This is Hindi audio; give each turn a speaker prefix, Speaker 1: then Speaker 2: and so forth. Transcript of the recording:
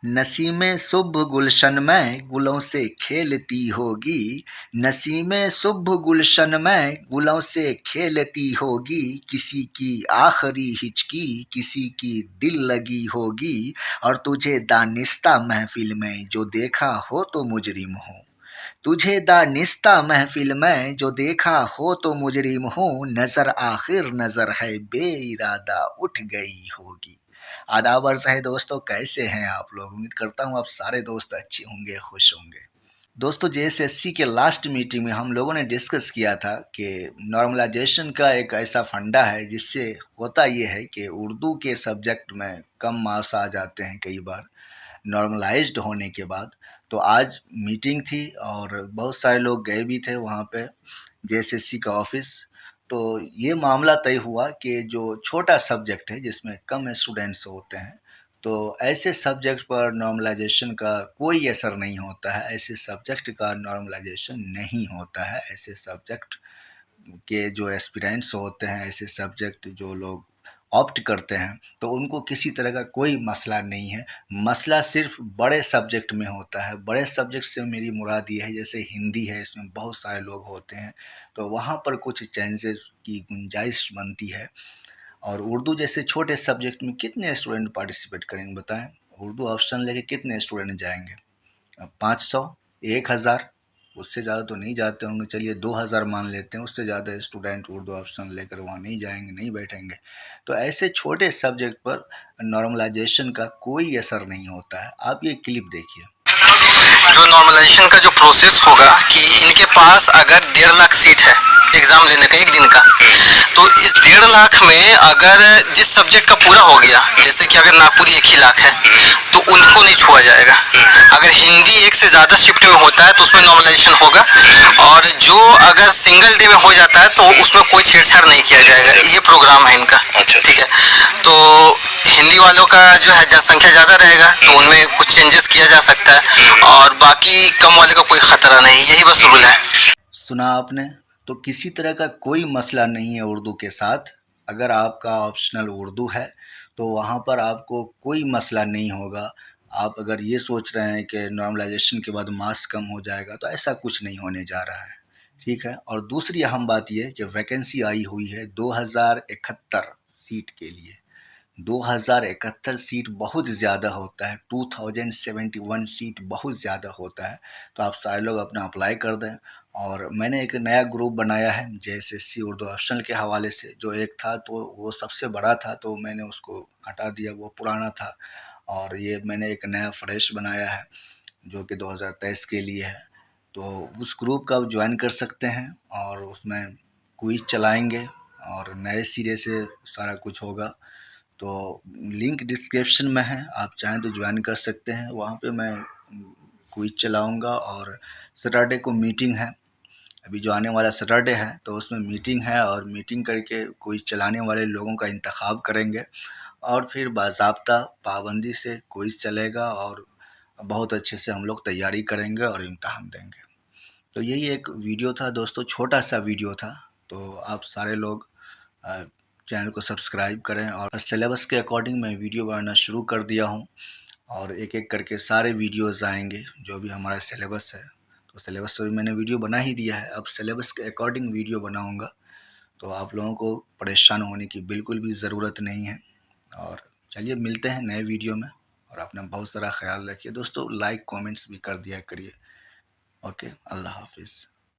Speaker 1: नसीमें सुबह गुलशन में गुलों से खेलती होगी, नसीमें सुबह गुलशन में गुलों से खेलती होगी, किसी की आखिरी हिचकी किसी की दिल लगी होगी, और तुझे दानिस्ता महफिल में जो देखा हो तो मुजरिम हो, तुझे दानिस्ता महफिल में जो देखा हो तो मुजरिम हो, नजर आखिर नजर है बेइरादा उठ गई होगी। आदाब अर्ज़ है दोस्तों, कैसे हैं आप लोग? उम्मीद करता हूँ आप सारे दोस्त अच्छे होंगे, खुश होंगे। दोस्तों, जेएसएससी के लास्ट मीटिंग में हम लोगों ने डिस्कस किया था कि नॉर्मलाइजेशन का एक ऐसा फंडा है जिससे होता ये है कि उर्दू के सब्जेक्ट में कम मार्क्स आ जाते हैं कई बार नॉर्मलाइज्ड होने के बाद। तो आज मीटिंग थी और बहुत सारे लोग गए भी थे वहाँ पे जेएसएससी का ऑफिस। तो ये मामला तय हुआ कि जो छोटा सब्जेक्ट है जिसमें कम स्टूडेंट्स होते हैं, तो ऐसे सब्जेक्ट पर नॉर्मलाइजेशन का कोई असर नहीं होता है, ऐसे सब्जेक्ट का नॉर्मलाइजेशन नहीं होता है। ऐसे सब्जेक्ट के जो एस्पिरेंट्स होते हैं, ऐसे सब्जेक्ट जो लोग ऑप्ट करते हैं, तो उनको किसी तरह का कोई मसला नहीं है। मसला सिर्फ बड़े सब्जेक्ट में होता है। बड़े सब्जेक्ट से मेरी मुराद ये है, जैसे हिंदी है, इसमें बहुत सारे लोग होते हैं, तो वहाँ पर कुछ चेंजेस की गुंजाइश बनती है। और उर्दू जैसे छोटे सब्जेक्ट में कितने स्टूडेंट पार्टिसिपेट करेंगे बताएं? उर्दू ऑप्शन लेके कितने स्टूडेंट जाएंगे? 500, 1000, उससे ज़्यादा तो नहीं जाते होंगे। चलिए 2000 मान लेते हैं, उससे ज़्यादा स्टूडेंट उर्दू ऑप्शन लेकर वहाँ नहीं जाएंगे, नहीं बैठेंगे। तो ऐसे छोटे सब्जेक्ट पर नॉर्मलाइजेशन का कोई असर नहीं होता है। आप ये क्लिप देखिए।
Speaker 2: जो नॉर्मलाइजेशन का जो प्रोसेस होगा कि इनके पास अगर 1.5 लाख सीट है एग्जाम लेने का एक दिन का, तो इस 1.5 लाख में अगर जिस सब्जेक्ट का पूरा हो गया, जैसे कि अगर नागपुरी 1 ही लाख है तो उनको नहीं छुआ जाएगा। अगर हिंदी एक से ज़्यादा शिफ्ट में होता है तो उसमें नॉर्मलाइजेशन होगा, और जो अगर सिंगल डे में हो जाता है तो उसमें कोई छेड़छाड़ नहीं किया जाएगा। ये प्रोग्राम है इनका, ठीक है। तो हिंदी वालों का जो है जनसंख्या ज़्यादा रहेगा तो उनमें कुछ चेंजेस किया जा सकता है, और बाकी कम वाले का कोई खतरा नहीं, यही बस रूल है।
Speaker 1: सुना आपने? तो किसी तरह का कोई मसला नहीं है उर्दू के साथ। अगर आपका ऑप्शनल उर्दू है तो वहाँ पर आपको कोई मसला नहीं होगा। आप अगर ये सोच रहे हैं कि नॉर्मलाइजेशन के बाद मार्क्स कम हो जाएगा, तो ऐसा कुछ नहीं होने जा रहा है, ठीक है। और दूसरी अहम बात यह कि वैकेंसी आई हुई है 2071 सीट के लिए। 2071 सीट बहुत ज़्यादा होता है, 2071 सीट बहुत ज़्यादा होता है। तो आप सारे लोग अपना अप्लाई कर दें। और मैंने एक नया ग्रुप बनाया है जेएसएससी उर्दू ऑप्शनल के हवाले से। जो एक था तो वो सबसे बड़ा था, तो मैंने उसको हटा दिया, वो पुराना था। और ये मैंने एक नया फ्रेश बनाया है जो कि 2023 के लिए है। तो उस ग्रुप का आप ज्वाइन कर सकते हैं और उसमें क्विज चलाएंगे और नए सिरे से सारा कुछ होगा। तो लिंक डिस्क्रिप्शन में है, आप चाहें तो ज्वाइन कर सकते हैं। वहाँ पे मैं क्विज चलाऊँगा और सैटरडे को मीटिंग है। अभी जो आने वाला सैटरडे है तो उसमें मीटिंग है, और मीटिंग करके क्विज चलाने वाले लोगों का इंतखाब करेंगे और फिर बाज़ाब्ता पाबंदी से क्विज चलेगा और बहुत अच्छे से हम लोग तैयारी करेंगे और इम्तहान देंगे। तो यही एक वीडियो था दोस्तों, छोटा सा वीडियो था। तो आप सारे लोग चैनल को सब्सक्राइब करें। और सिलेबस के अकॉर्डिंग मैं वीडियो बनाना शुरू कर दिया हूँ, और एक एक करके सारे वीडियोस आएंगे जो भी हमारा सिलेबस है। तो सिलेबस पर भी मैंने वीडियो बना ही दिया है, अब सिलेबस के अकॉर्डिंग वीडियो बनाऊँगा। तो आप लोगों को परेशान होने की बिल्कुल भी ज़रूरत नहीं है। और चलिए मिलते हैं नए वीडियो में, और अपना बहुत सारा ख्याल रखिए दोस्तों। लाइक कमेंट्स भी कर दिया करिए। ओके, अल्लाह हाफिज़।